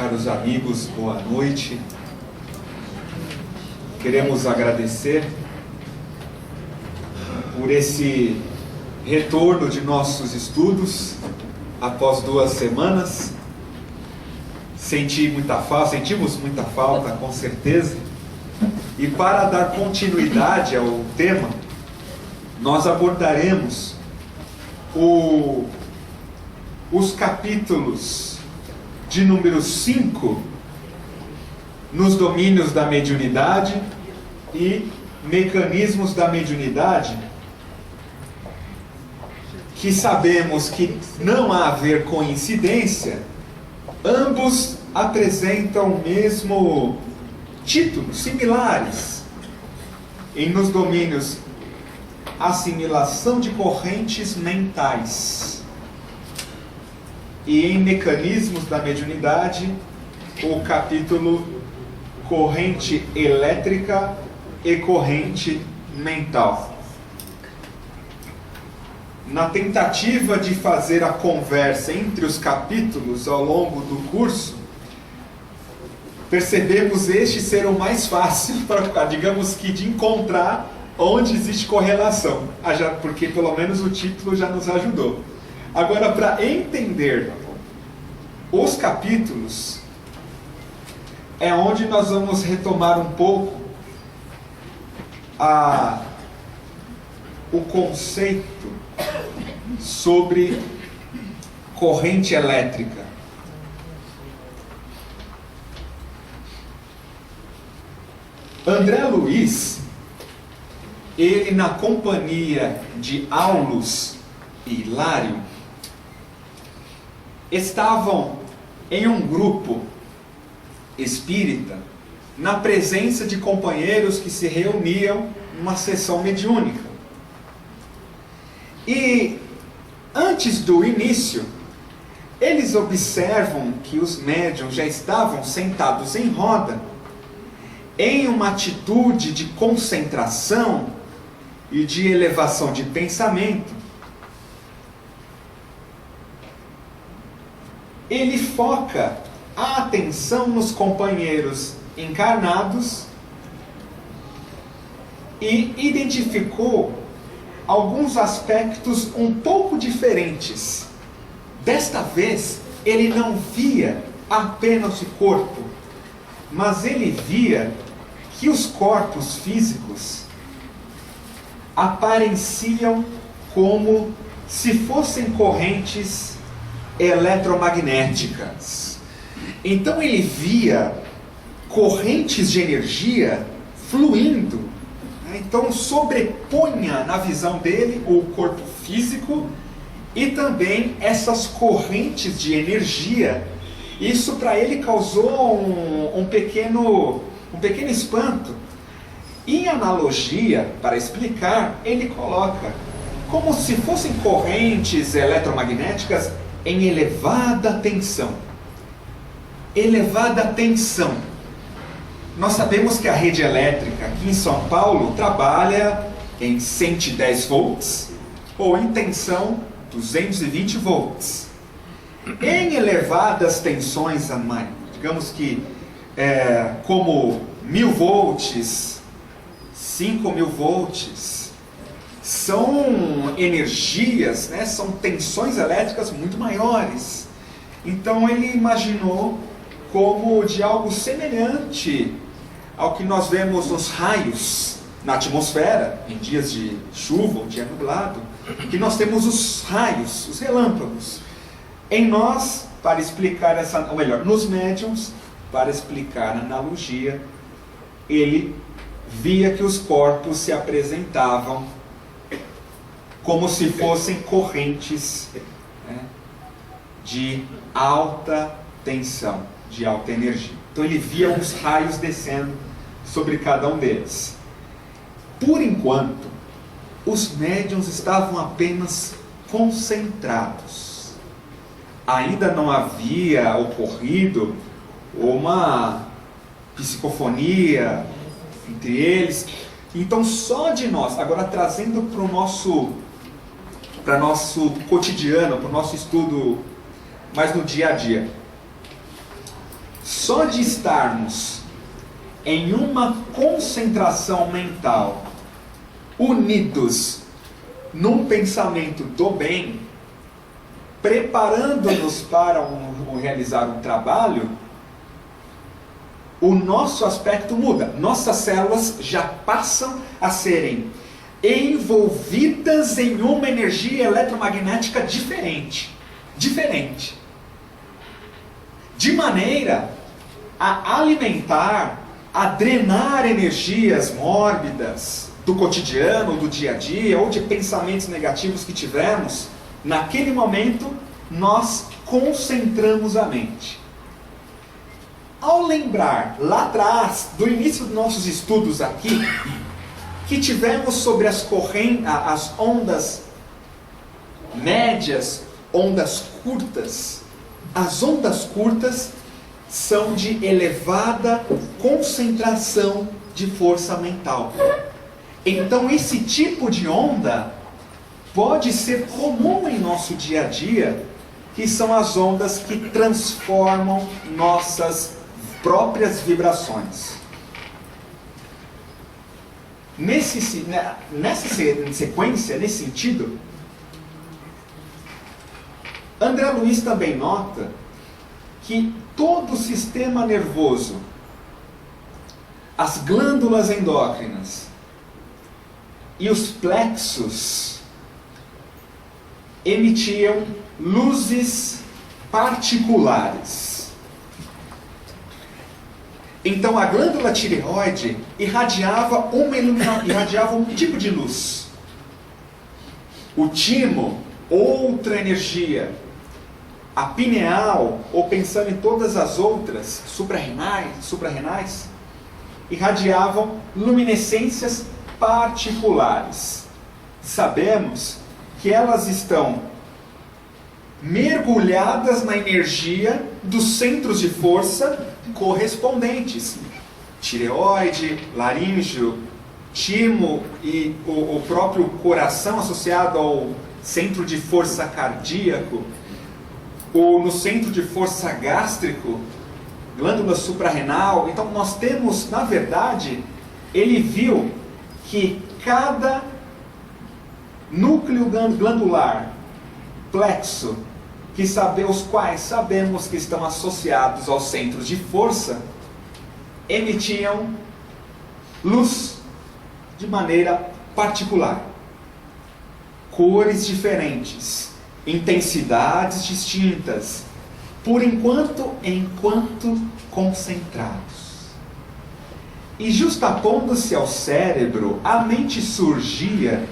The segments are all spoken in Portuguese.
caros amigos, boa noite. Queremos agradecer por esse retorno de nossos estudos após 2 semanas. Sentimos muita falta, com certeza. E para dar continuidade ao tema, nós abordaremos os capítulos de número 5 nos domínios da mediunidade e mecanismos da mediunidade, que sabemos que não há a ver coincidência, ambos apresentam o mesmo título, similares, nos domínios assimilação de correntes mentais e em mecanismos da mediunidade, o capítulo corrente elétrica e corrente mental. Na tentativa de fazer a conversa entre os capítulos ao longo do curso, percebemos este ser o mais fácil para, digamos que, de encontrar onde existe correlação, porque pelo menos o título já nos ajudou. Agora, para entender os capítulos, é onde nós vamos retomar um pouco o conceito sobre corrente elétrica. André Luiz, ele, na companhia de Aulus e Hilário, estavam em um grupo espírita, na presença de companheiros que se reuniam numa sessão mediúnica. E antes do início, eles observam que os médiuns já estavam sentados em roda, em uma atitude de concentração e de elevação de pensamento. Ele foca a atenção nos companheiros encarnados e identificou alguns aspectos um pouco diferentes. Desta vez, ele não via apenas o corpo, mas ele via que os corpos físicos apareciam como se fossem correntes eletromagnéticas. Então ele via correntes de energia fluindo. Então sobrepunha na visão dele o corpo físico e também essas correntes de energia. Isso para ele causou um pequeno espanto. Em analogia, para explicar, ele coloca como se fossem correntes eletromagnéticas em elevada tensão. Elevada tensão. Nós sabemos que a rede elétrica aqui em São Paulo trabalha em 110 volts ou em tensão 220 volts. Em elevadas tensões, digamos que como 1000 volts, 5000 volts, são energias, são tensões elétricas muito maiores. Então ele imaginou como de algo semelhante ao que nós vemos nos raios na atmosfera, em dias de chuva, um dia nublado, que nós temos os raios, os relâmpagos. Em nós, para explicar ou melhor, nos médiuns, para explicar a analogia, ele via que os corpos se apresentavam como se fossem correntes de alta tensão, de alta energia. Então ele via os raios descendo sobre cada um deles. Por enquanto, os médiuns estavam apenas concentrados. Ainda não havia ocorrido uma psicofonia entre eles. Então só de nós, agora trazendo para o nosso cotidiano, para o nosso estudo mais no dia a dia, Só de estarmos em uma concentração mental, unidos num pensamento do bem, preparando-nos para realizar um trabalho, o nosso aspecto muda. Nossas células já passam a serem envolvidas em uma energia eletromagnética diferente. De maneira a alimentar, a drenar energias mórbidas do cotidiano, do dia a dia, ou de pensamentos negativos que tivermos. Naquele momento, nós concentramos a mente. Ao lembrar, lá atrás, do início dos nossos estudos aqui, que tivemos sobre as ondas médias, ondas curtas. As ondas curtas são de elevada concentração de força mental. Então esse tipo de onda pode ser comum em nosso dia a dia, que são as ondas que transformam nossas próprias vibrações. Nessa sequência, nesse sentido, André Luiz também nota que todo o sistema nervoso, as glândulas endócrinas e os plexos emitiam luzes particulares. Então a glândula tireoide irradiava um tipo de luz. O timo, outra energia. A pineal, ou pensando em todas as outras, suprarrenais, irradiavam luminescências particulares. Sabemos que elas estão mergulhadas na energia dos centros de força correspondentes. Tireoide, laríngeo, timo e o próprio coração associado ao centro de força cardíaco, ou no centro de força gástrico, glândula suprarrenal. Então nós temos, na verdade, ele viu que cada núcleo glandular, plexo, os quais sabemos que estão associados aos centros de força, emitiam luz de maneira particular, cores diferentes, intensidades distintas, enquanto concentrados. E justapondo-se ao cérebro, a mente surgia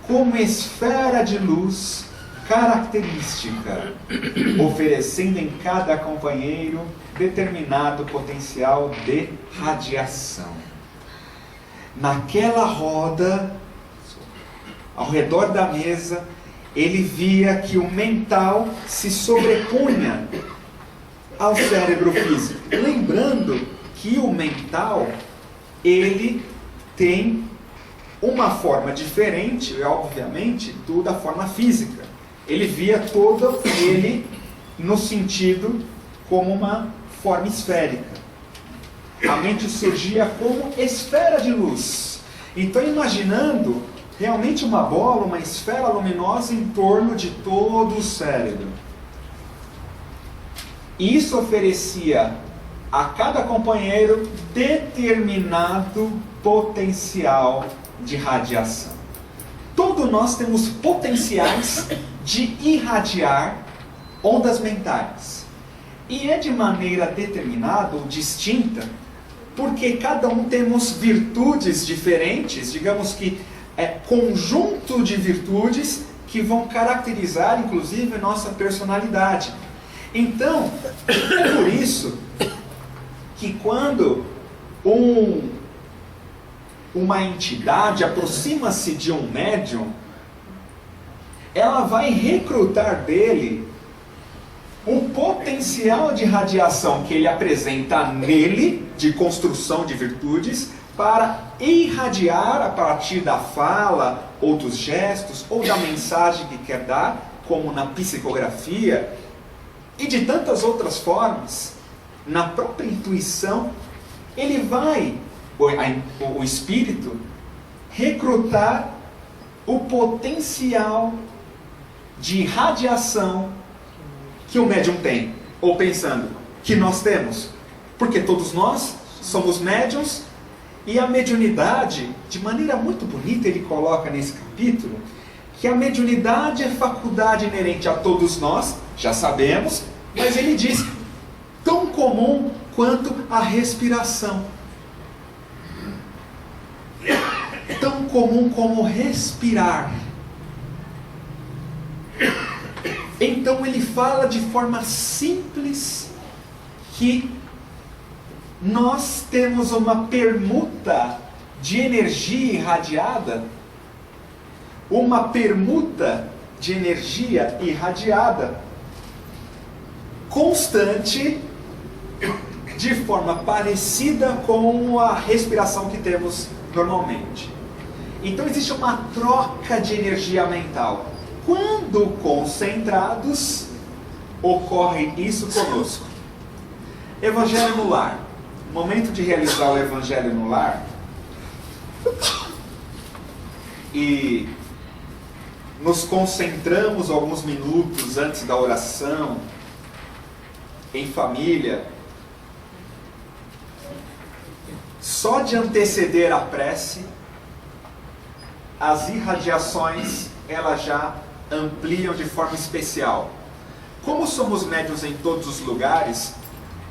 como esfera de luz característica, oferecendo em cada companheiro determinado potencial de radiação. Naquela roda, ao redor da mesa, ele via que o mental se sobrepunha ao cérebro físico. Lembrando que o mental, ele tem uma forma diferente, obviamente, da forma física. Ele via todo ele no sentido como uma forma esférica. A mente surgia como esfera de luz. Então, imaginando realmente uma bola, uma esfera luminosa em torno de todo o cérebro. Isso oferecia a cada companheiro determinado potencial de radiação. Todos nós temos potenciais de irradiar ondas mentais. E é de maneira determinada ou distinta, porque cada um temos virtudes diferentes, digamos que conjunto de virtudes que vão caracterizar, inclusive, nossa personalidade. Então, é por isso que quando uma entidade aproxima-se de um médium, ela vai recrutar dele o potencial de radiação que ele apresenta nele, de construção de virtudes, para irradiar a partir da fala, ou dos gestos, ou da mensagem que quer dar, como na psicografia, e de tantas outras formas, na própria intuição, ele vai, o espírito, recrutar o potencial de radiação que o médium tem, ou pensando que nós temos, porque todos nós somos médiums, e a mediunidade, de maneira muito bonita, ele coloca nesse capítulo, que a mediunidade é faculdade inerente a todos nós, já sabemos, mas ele diz, tão comum quanto a respiração. Tão comum como respirar. Então ele fala de forma simples que nós temos uma permuta de energia irradiada, constante, de forma parecida com a respiração que temos normalmente. Então existe uma troca de energia mental. Quando concentrados, ocorre isso conosco. Evangelho no lar. Momento de realizar o Evangelho no lar. E nos concentramos alguns minutos antes da oração, em família. Só de anteceder a prece, as irradiações, elas já ampliam de forma especial. Como somos médiuns em todos os lugares,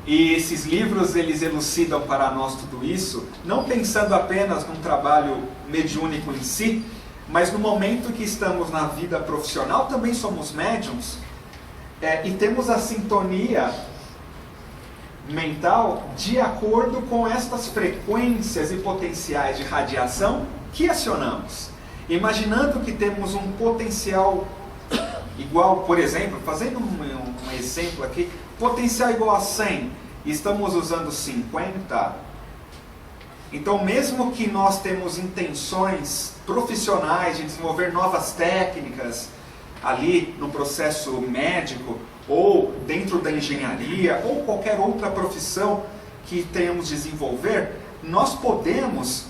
e esses livros eles elucidam para nós tudo isso, não pensando apenas num trabalho mediúnico em si, mas no momento que estamos na vida profissional também somos médiuns, e temos a sintonia mental de acordo com estas frequências e potenciais de radiação que acionamos. Imaginando que temos um potencial igual, por exemplo, fazendo um exemplo aqui, potencial igual a 100, e estamos usando 50, então mesmo que nós temos intenções profissionais de desenvolver novas técnicas ali no processo médico, ou dentro da engenharia, ou qualquer outra profissão que tenhamos de desenvolver, nós podemos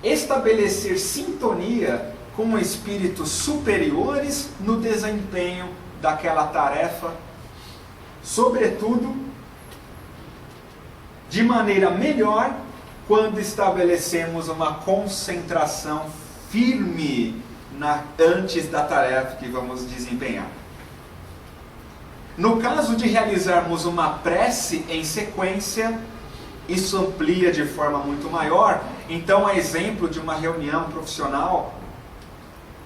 estabelecer sintonia com espíritos superiores no desempenho daquela tarefa, sobretudo de maneira melhor quando estabelecemos uma concentração firme antes da tarefa que vamos desempenhar. No caso de realizarmos uma prece em sequência, isso amplia de forma muito maior. Então, a exemplo de uma reunião profissional,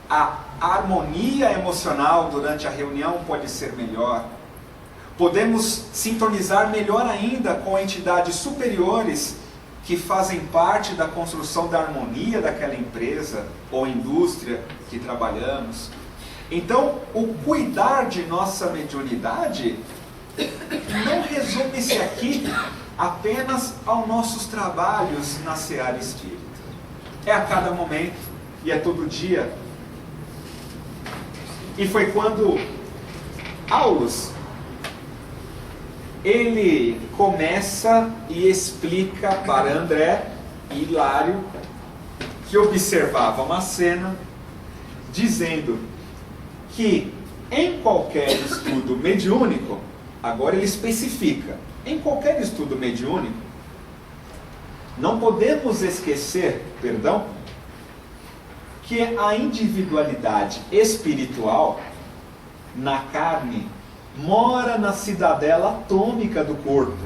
a harmonia emocional durante a reunião pode ser melhor. Podemos sintonizar melhor ainda com entidades superiores que fazem parte da construção da harmonia daquela empresa ou indústria que trabalhamos. Então, o cuidar de nossa mediunidade não resume-se aqui apenas aos nossos trabalhos na seara espírita. É a cada momento e é todo dia. E foi quando Aulus, ele começa e explica para André e Hilário, que observavam a cena, dizendo que em qualquer estudo mediúnico, agora ele especifica, em qualquer estudo mediúnico, não podemos esquecer, que a individualidade espiritual na carne mora na cidadela atômica do corpo,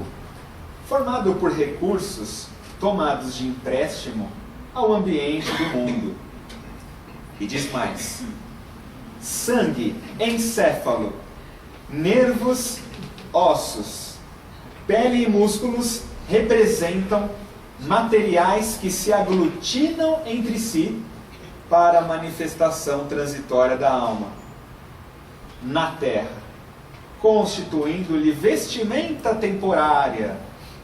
formado por recursos tomados de empréstimo ao ambiente do mundo. E diz mais: sangue, encéfalo, nervos, ossos, pele e músculos representam materiais que se aglutinam entre si para a manifestação transitória da alma na terra, constituindo-lhe vestimenta temporária,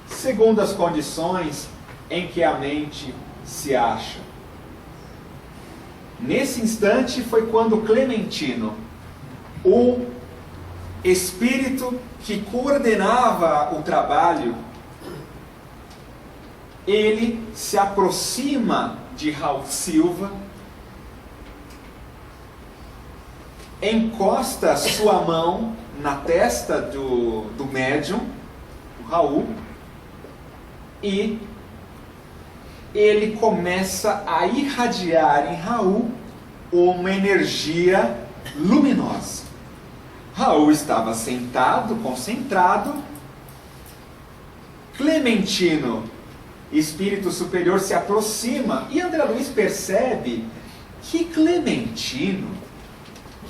segundo as condições em que a mente se acha. Nesse instante foi quando Clementino, o espírito que coordenava o trabalho, ele se aproxima de Raul Silva, encosta sua mão na testa do médium, o Raul, e ele começa a irradiar em Raul uma energia luminosa. Raul estava sentado, concentrado. Clementino, espírito superior, se aproxima e André Luiz percebe que Clementino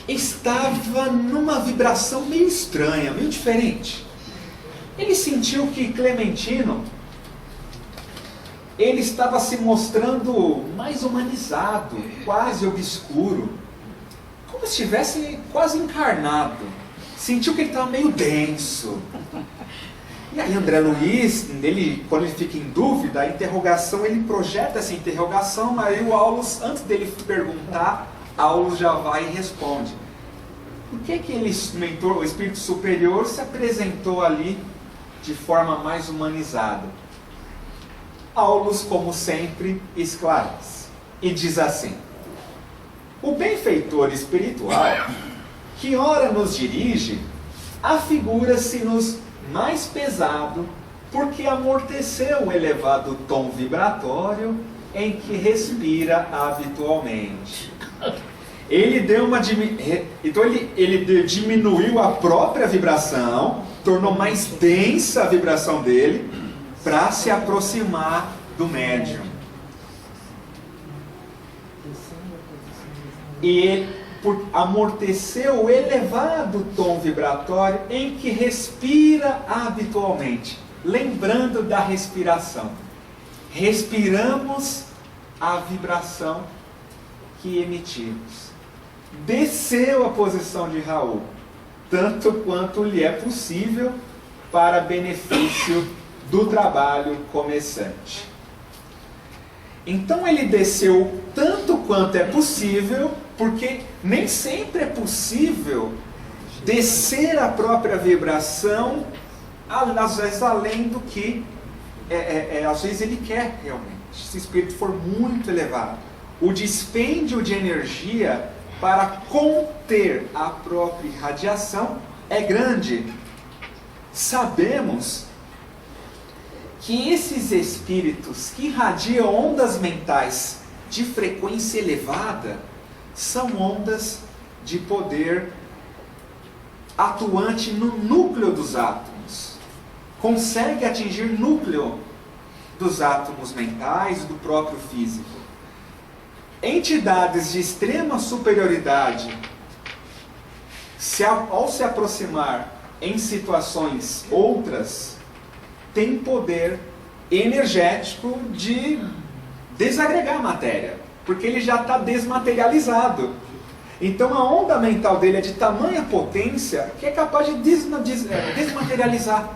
estava numa vibração meio estranha, meio diferente. Ele sentiu que Clementino, ele estava se mostrando mais humanizado, quase obscuro, como se estivesse quase encarnado. Sentiu que ele estava meio denso. E aí André Luiz, quando ele fica em dúvida, a interrogação, ele projeta essa interrogação, aí o Aulus, antes dele perguntar, Aulus já vai e responde. Por que ele, mentor, o espírito superior, se apresentou ali de forma mais humanizada? Aulus, como sempre, esclarece e diz assim: o benfeitor espiritual, que ora nos dirige, afigura-se-nos mais pesado, porque amorteceu o elevado tom vibratório em que respira habitualmente. Ele diminuiu a própria vibração, tornou mais densa a vibração dele, para se aproximar do médium. E ele amorteceu o elevado tom vibratório em que respira habitualmente. Lembrando da respiração. Respiramos a vibração que emitimos. Desceu a posição de Raul, tanto quanto lhe é possível, para benefício do trabalho começante. Então ele desceu tanto quanto é possível, porque nem sempre é possível descer a própria vibração, às vezes além do que às vezes ele quer realmente. Se o espírito for muito elevado, o dispêndio de energia para conter a própria irradiação é grande. Sabemos que esses espíritos que irradiam ondas mentais de frequência elevada são ondas de poder atuante no núcleo dos átomos. Consegue atingir o núcleo dos átomos mentais e do próprio físico. Entidades de extrema superioridade, ao se aproximar em situações outras, tem poder energético de desagregar a matéria, porque ele já está desmaterializado. Então a onda mental dele é de tamanha potência que é capaz de desmaterializar.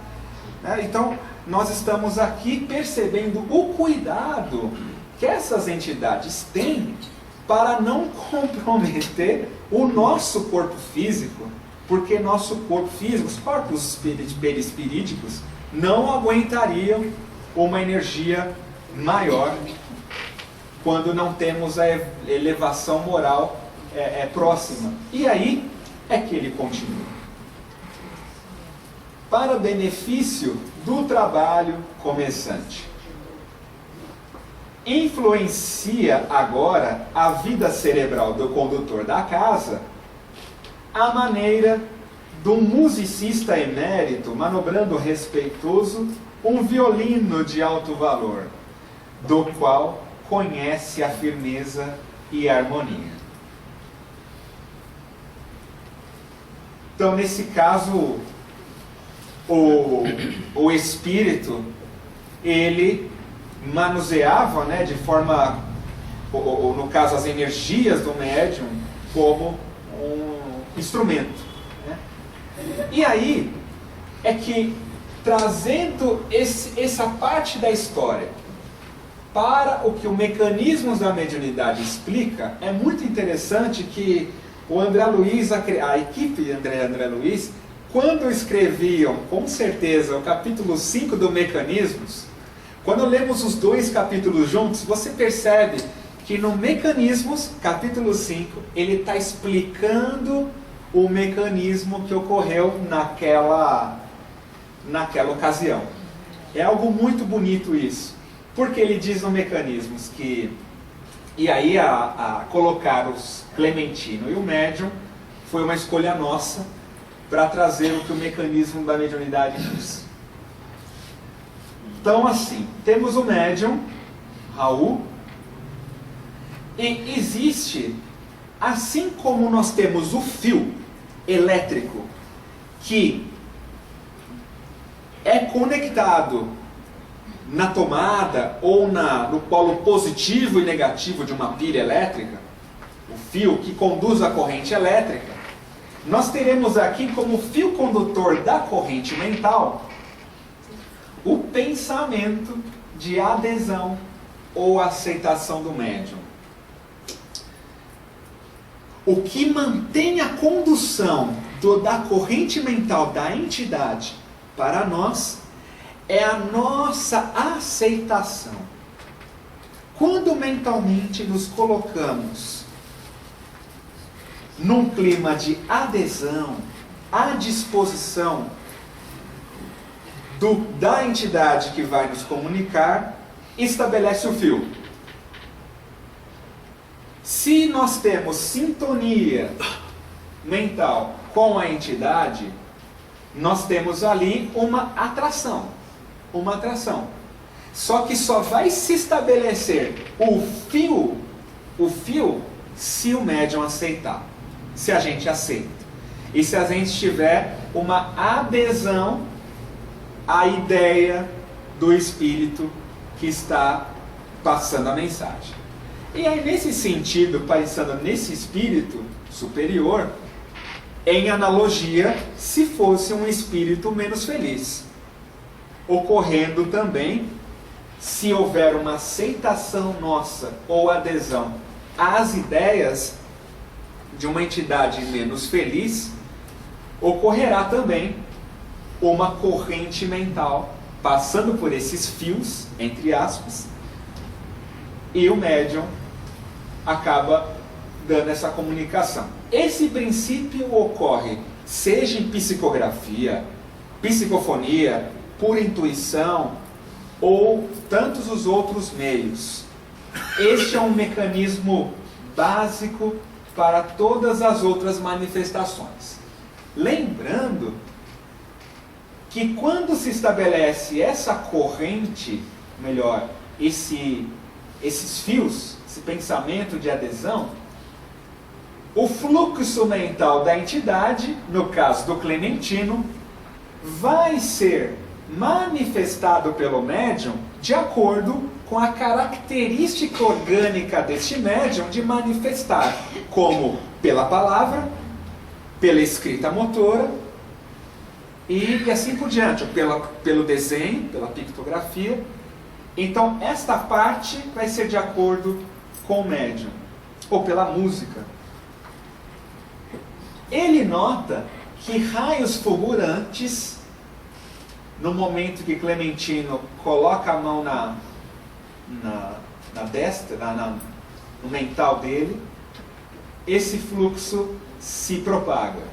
Então nós estamos aqui percebendo o cuidado que essas entidades têm para não comprometer o nosso corpo físico, porque nosso corpo físico, os corpos perispiríticos, não aguentariam uma energia maior quando não temos a elevação moral próxima. E aí é que ele continua. Para benefício do trabalho começante. Influencia agora a vida cerebral do condutor da casa a maneira de um musicista emérito manobrando respeitoso um violino de alto valor, do qual conhece a firmeza e a harmonia. Então, nesse caso, o espírito, ele manuseava, de forma, ou no caso as energias do médium, como um instrumento. E aí é que, trazendo essa parte da história para o que o mecanismo da mediunidade explica, é muito interessante que o André Luiz, a equipe de André Luiz, quando escreviam, com certeza, o capítulo 5 do Mecanismos, quando lemos os dois capítulos juntos, você percebe que no Mecanismos, capítulo 5, ele está explicando o mecanismo que ocorreu naquela ocasião. É algo muito bonito isso, porque ele diz no Mecanismos que, e aí a colocar os Clementino e o médium foi uma escolha nossa para trazer o que o mecanismo da mediunidade diz. Então assim, temos o médium, Raul, e existe, assim como nós temos o fio elétrico que é conectado na tomada ou no polo positivo e negativo de uma pilha elétrica, o fio que conduz a corrente elétrica, nós teremos aqui como fio condutor da corrente mental o pensamento de adesão ou aceitação do médium. O que mantém a condução da corrente mental da entidade para nós é a nossa aceitação. Quando mentalmente nos colocamos num clima de adesão, à disposição da entidade que vai nos comunicar, estabelece o fio. Se nós temos sintonia mental com a entidade, nós temos ali uma atração. Uma atração. Só que só vai se estabelecer o fio se o médium aceitar. Se a gente aceita. E se a gente tiver uma adesão à ideia do espírito que está passando a mensagem. E aí, nesse sentido, pensando nesse espírito superior, em analogia, se fosse um espírito menos feliz, ocorrendo também, se houver uma aceitação nossa ou adesão às ideias de uma entidade menos feliz, ocorrerá também uma corrente mental passando por esses fios, entre aspas, e o médium acaba dando essa comunicação. Esse princípio ocorre seja em psicografia, psicofonia, por intuição ou tantos os outros meios. Este é um mecanismo básico para todas as outras manifestações. Lembrando que quando se estabelece essa corrente, melhor, esses fios, esse pensamento de adesão, o fluxo mental da entidade, no caso do Clementino, vai ser manifestado pelo médium de acordo com a característica orgânica deste médium de manifestar, como pela palavra, pela escrita motora e assim por diante, pelo desenho, pela pictografia. Então esta parte vai ser de acordo com o médium, ou pela música. Ele nota que raios fulgurantes, no momento que Clementino coloca a mão na destra, no mental dele, esse fluxo se propaga.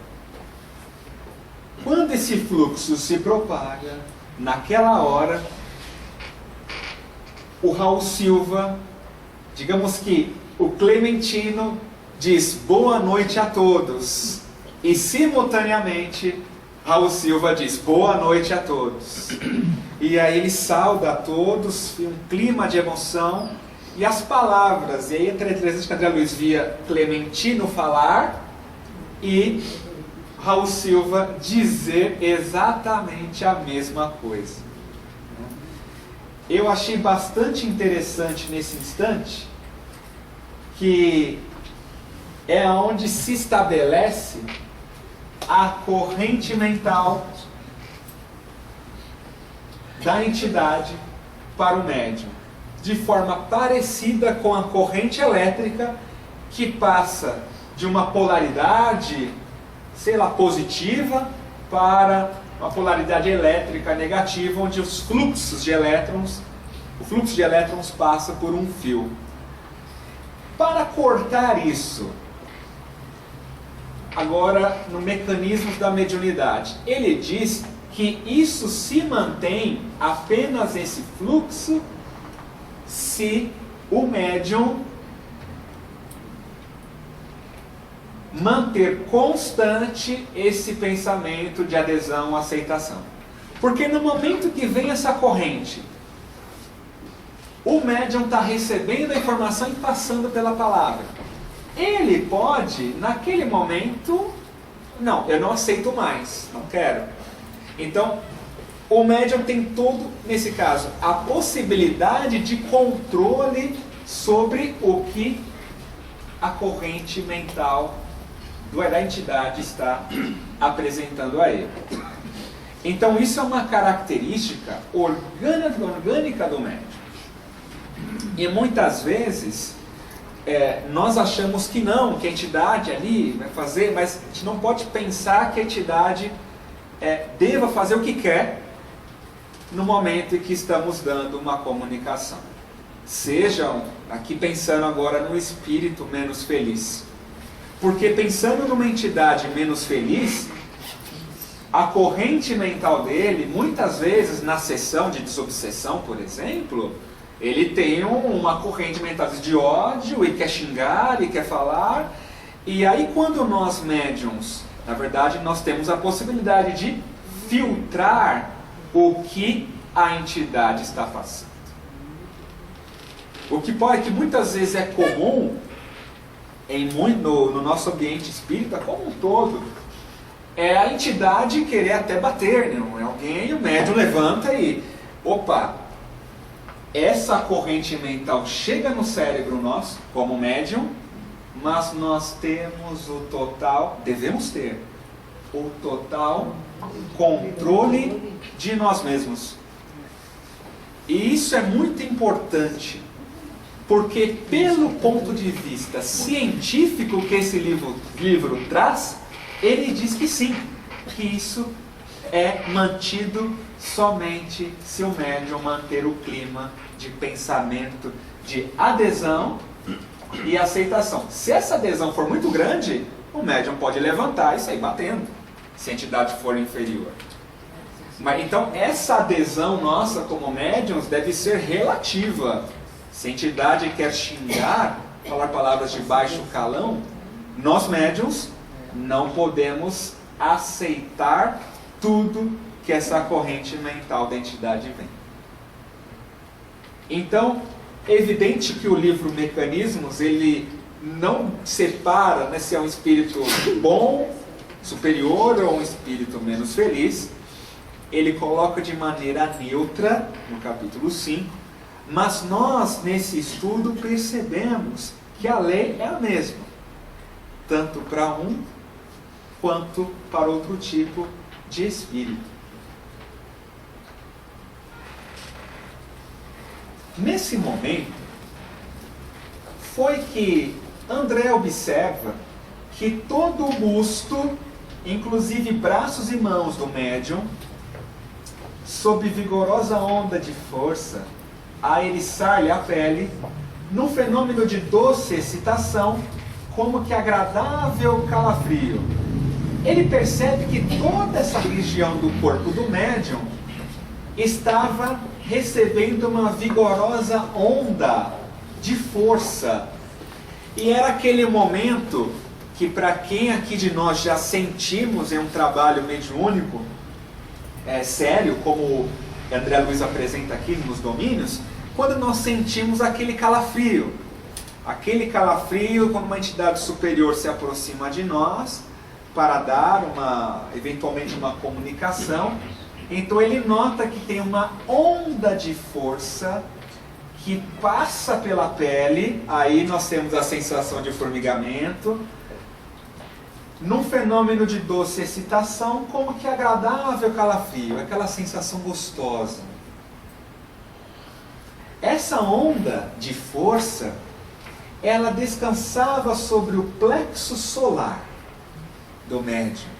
Quando esse fluxo se propaga, naquela hora, o Raul Silva, digamos que o Clementino diz boa noite a todos, e simultaneamente Raul Silva diz boa noite a todos. E aí ele sauda a todos, um clima de emoção, e as palavras, e aí é interessante que André Luiz via Clementino falar e Raul Silva dizer exatamente a mesma coisa. Eu achei bastante interessante nesse instante que é onde se estabelece a corrente mental da entidade para o médium, de forma parecida com a corrente elétrica que passa de uma polaridade, sei lá, positiva para uma polaridade elétrica negativa, onde o fluxo de elétrons passa por um fio. Para cortar isso, agora no mecanismo da mediunidade, ele diz que isso se mantém, apenas esse fluxo, se o médium manter constante esse pensamento de adesão, aceitação. Porque no momento que vem essa corrente, o médium está recebendo a informação e passando pela palavra. Ele pode, naquele momento, não, eu não aceito mais, não quero. Então, o médium tem todo, nesse caso, a possibilidade de controle sobre o que a corrente mental da entidade está apresentando a ele. Então, isso é uma característica orgânica do médium. E muitas vezes nós achamos que não, que a entidade ali vai fazer, mas a gente não pode pensar que a entidade deva fazer o que quer no momento em que estamos dando uma comunicação. Sejam, aqui pensando agora no espírito menos feliz. Porque pensando numa entidade menos feliz, a corrente mental dele, muitas vezes na sessão de desobsessão, por exemplo, ele tem uma corrente mental de ódio e quer xingar e quer falar. E aí quando nós médiums, na verdade nós temos a possibilidade de filtrar o que a entidade está fazendo. O que muitas vezes é comum no nosso ambiente espírita como um todo, é a entidade querer até bater, não é alguém, o médium levanta e, opa, essa corrente mental chega no cérebro nosso, como médium, mas nós temos devemos ter o total controle de nós mesmos. E isso é muito importante, porque pelo ponto de vista científico que esse livro traz, ele diz que sim, que isso é mantido somente se o médium manter o clima de pensamento de adesão e aceitação. Se essa adesão for muito grande, o médium pode levantar e sair batendo, se a entidade for inferior. Mas então essa adesão nossa como médiums deve ser relativa. Se a entidade quer xingar, falar palavras de baixo calão, nós médiums não podemos aceitar tudo que essa corrente mental da entidade vem. Então, é evidente que o livro Mecanismos, ele não separa, se é um espírito bom, superior ou um espírito menos feliz. Ele coloca de maneira neutra, no capítulo 5, mas nós, nesse estudo, percebemos que a lei é a mesma, tanto para um quanto para outro tipo de espírito. Nesse momento, foi que André observa que todo o busto, inclusive braços e mãos do médium, sob vigorosa onda de força, a eriçar-lhe a pele, num fenômeno de doce excitação, como que agradável calafrio. Ele percebe que toda essa região do corpo do médium estava recebendo uma vigorosa onda de força. E era aquele momento que, para quem aqui de nós já sentimos em um trabalho mediúnico sério, como André Luiz apresenta aqui nos domínios, quando nós sentimos aquele calafrio. Aquele calafrio quando uma entidade superior se aproxima de nós para dar eventualmente uma comunicação. Então ele nota que tem uma onda de força que passa pela pele, aí nós temos a sensação de formigamento, num fenômeno de doce excitação, como que agradável calafrio, aquela sensação gostosa. Essa onda de força, ela descansava sobre o plexo solar do médium.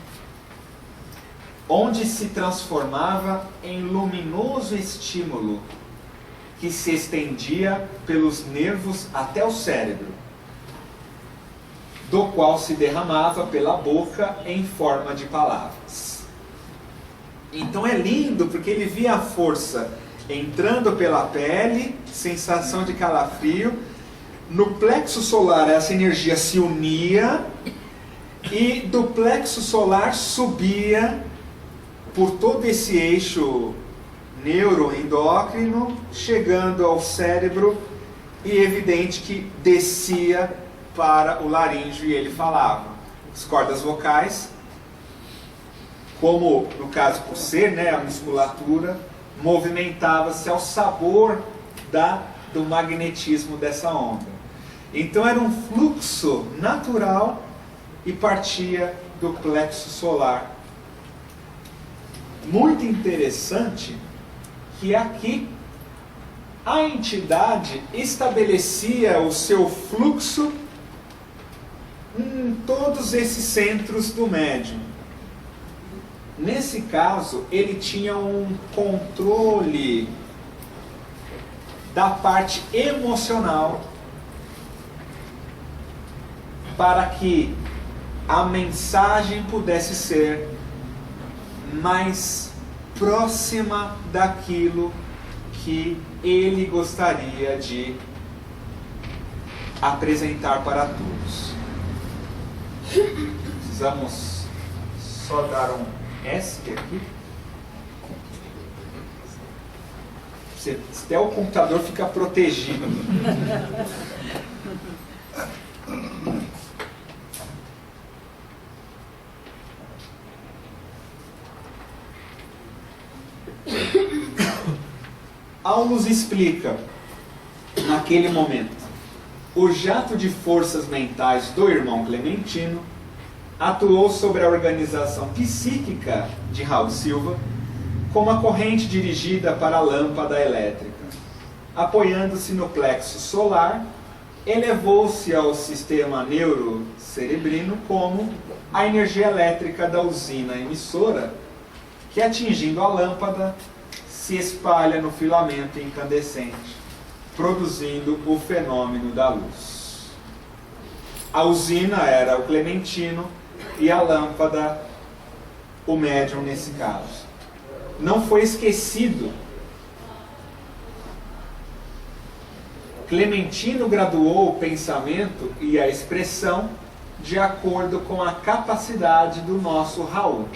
onde se transformava em luminoso estímulo que se estendia pelos nervos até o cérebro, do qual se derramava pela boca em forma de palavras. Então é lindo, porque ele via a força entrando pela pele, sensação de calafrio. No plexo solar essa energia se unia e do plexo solar subia por todo esse eixo neuroendócrino, chegando ao cérebro, e evidente que descia para o laríngeo, e ele falava. As cordas vocais, como no caso por ser, né, a musculatura, movimentava-se ao sabor do magnetismo dessa onda. Então era um fluxo natural e partia do plexo solar. Muito interessante que aqui a entidade estabelecia o seu fluxo em todos esses centros do médium. Nesse caso, ele tinha um controle da parte emocional para que a mensagem pudesse ser mais próxima daquilo que ele gostaria de apresentar para todos. Precisamos só dar um ESC aqui. Até o computador fica protegido. Aulus explica, naquele momento, o jato de forças mentais do irmão Clementino atuou sobre a organização psíquica de Raul Silva como a corrente dirigida para a lâmpada elétrica. Apoiando-se no plexo solar, elevou-se ao sistema neurocerebrino como a energia elétrica da usina emissora, que, atingindo a lâmpada, se espalha no filamento incandescente, produzindo o fenômeno da luz. A usina era o Clementino e a lâmpada o médium nesse caso. Não foi esquecido. Clementino graduou o pensamento e a expressão de acordo com a capacidade do nosso Raul.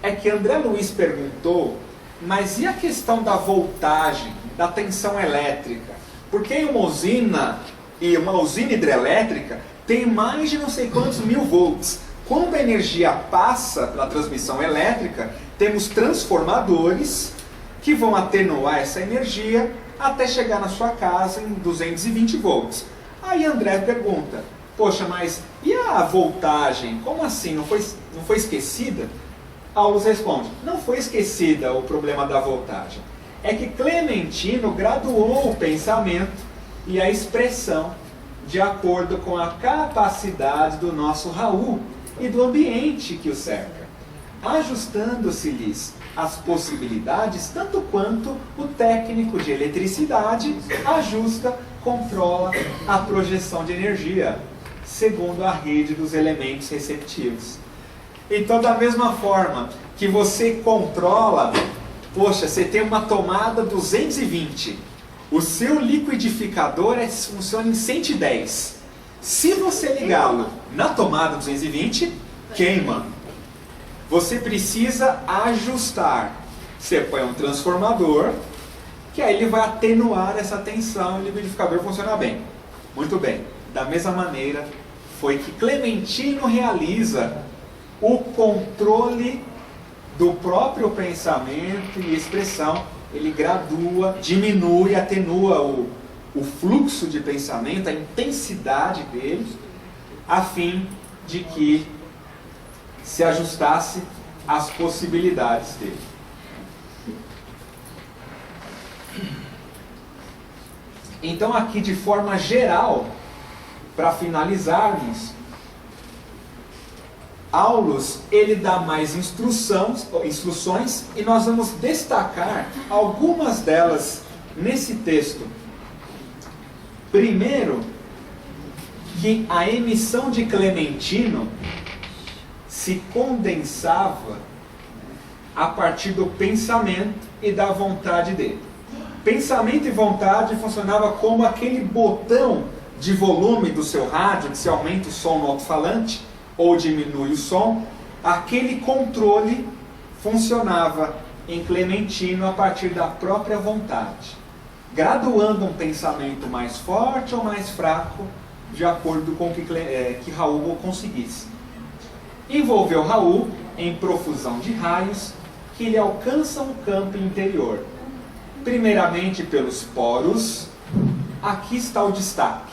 É que André Luiz perguntou, mas e a questão da voltagem, da tensão elétrica? Porque uma usina hidrelétrica tem mais de não sei quantos mil volts. Quando a energia passa pela transmissão elétrica, temos transformadores que vão atenuar essa energia até chegar na sua casa em 220 volts. Aí André pergunta, poxa, mas e a voltagem? Como assim? Não foi esquecida? Aulus responde, não foi esquecida o problema da voltagem. É que Clementino graduou o pensamento e a expressão de acordo com a capacidade do nosso Raul e do ambiente que o cerca, ajustando-se-lhes as possibilidades tanto quanto o técnico de eletricidade ajusta, controla a projeção de energia, segundo a rede dos elementos receptivos. Então, da mesma forma que você controla, poxa, você tem uma tomada 220, o seu liquidificador funciona em 110. Se você ligá-lo na tomada 220, queima. Você precisa ajustar. Você põe um transformador, que aí ele vai atenuar essa tensão e o liquidificador funciona bem. Muito bem. Da mesma maneira, foi que Clementino realiza o controle do próprio pensamento e expressão. Ele gradua, diminui, atenua o fluxo de pensamento, a intensidade dele, a fim de que se ajustasse às possibilidades dele. Então, aqui de forma geral, para finalizarmos, Aulus, ele dá mais instruções e nós vamos destacar algumas delas nesse texto. Primeiro, que a emissão de Clementino se condensava a partir do pensamento e da vontade dele. Pensamento e vontade funcionava como aquele botão de volume do seu rádio, que se aumenta o som no alto-falante ou diminui o som. Aquele controle funcionava em Clementino a partir da própria vontade, graduando um pensamento mais forte ou mais fraco, de acordo com o que Raul conseguisse. Envolveu Raul em profusão de raios que lhe alcançam o campo interior. Primeiramente pelos poros. Aqui está o destaque.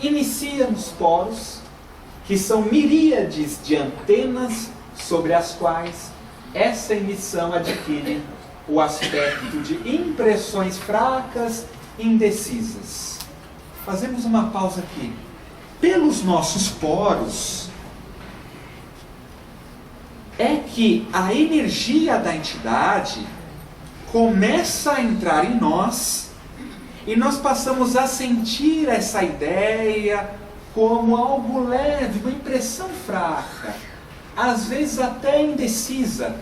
Inicia nos poros, que são miríades de antenas sobre as quais essa emissão adquire o aspecto de impressões fracas, indecisas. Fazemos uma pausa aqui. Pelos nossos poros é que a energia da entidade começa a entrar em nós e nós passamos a sentir essa ideia como algo leve, uma impressão fraca, às vezes até indecisa.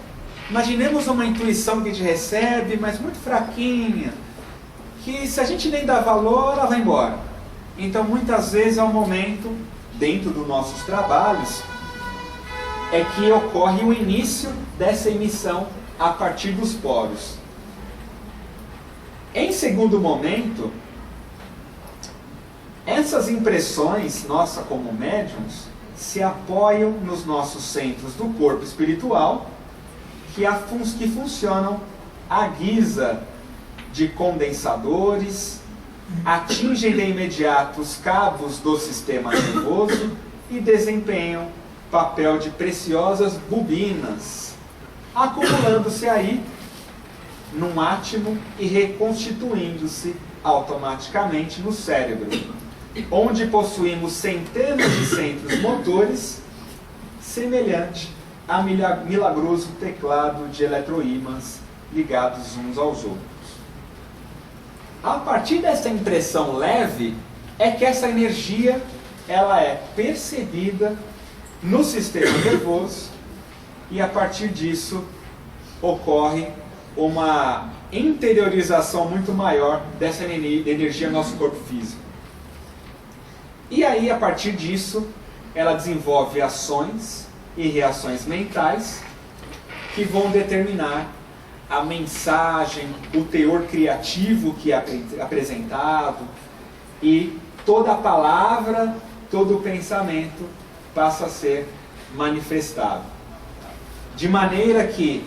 Imaginemos uma intuição que a gente recebe, mas muito fraquinha, que se a gente nem dá valor, ela vai embora. Então muitas vezes é um momento, dentro dos nossos trabalhos, é que ocorre o início dessa emissão a partir dos poros. Em segundo momento, essas impressões, nossa como médiums, se apoiam nos nossos centros do corpo espiritual, que funcionam à guisa de condensadores, atingem de imediato os cabos do sistema nervoso e desempenham papel de preciosas bobinas, acumulando-se aí num átimo e reconstituindo-se automaticamente no cérebro, onde possuímos centenas de centros motores, semelhante a milagroso teclado de eletroímãs ligados uns aos outros. A partir dessa impressão leve é que essa energia ela é percebida no sistema nervoso e a partir disso ocorre uma interiorização muito maior dessa energia no nosso corpo físico. E aí, a partir disso, ela desenvolve ações e reações mentais que vão determinar a mensagem, o teor criativo que é apresentado, e toda a palavra, todo o pensamento passa a ser manifestado. De maneira que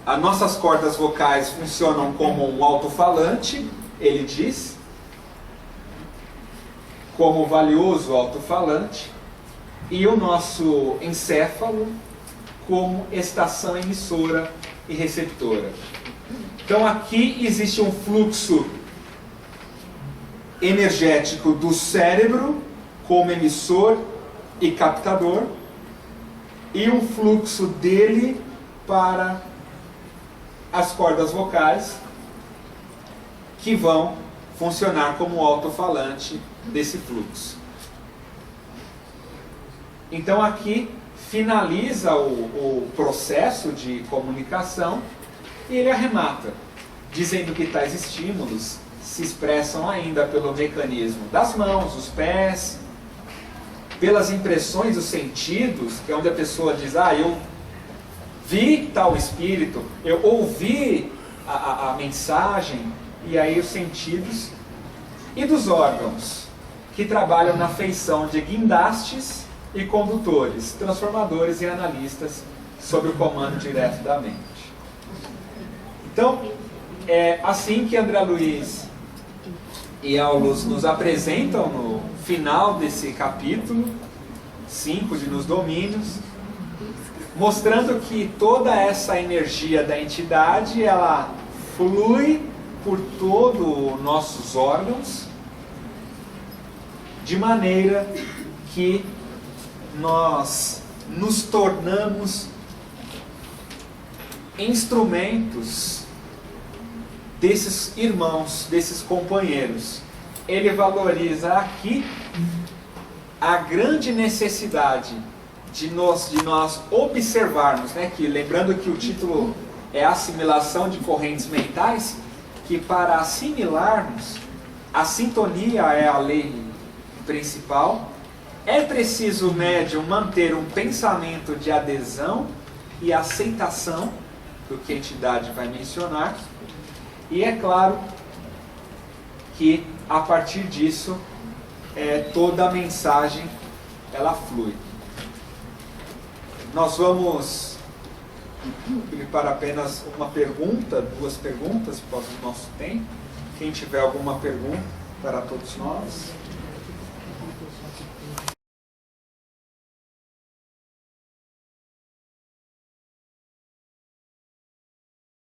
as nossas cordas vocais funcionam como um alto-falante, ele diz, como valioso alto-falante, e o nosso encéfalo como estação emissora e receptora. Então aqui existe um fluxo energético do cérebro como emissor e captador, e um fluxo dele para as cordas vocais, que vão funcionar como alto-falante desse fluxo. Então aqui finaliza o processo de comunicação e ele arremata, dizendo que tais estímulos se expressam ainda pelo mecanismo das mãos, dos pés, pelas impressões dos sentidos, que é onde a pessoa diz, eu vi tal espírito, eu ouvi a mensagem, e aí os sentidos, e dos órgãos, que trabalham na feição de guindastes e condutores, transformadores e analistas, sob o comando direto da mente. Então, é assim que André Luiz e Aulus nos apresentam no final desse capítulo 5 de Nos Domínios, mostrando que toda essa energia da entidade, ela flui por todos os nossos órgãos, de maneira que nós nos tornamos instrumentos desses irmãos, desses companheiros. Ele valoriza aqui a grande necessidade de nós observarmos, né, que, lembrando que o título é Assimilação de Correntes Mentais, que para assimilarmos, a sintonia é a lei principal, é preciso o médium manter um pensamento de adesão e aceitação do que a entidade vai mencionar, e é claro que a partir disso toda a mensagem ela flui. Nós vamos preparar apenas uma pergunta, 2 perguntas por causa do nosso tempo. Quem tiver alguma pergunta para todos nós.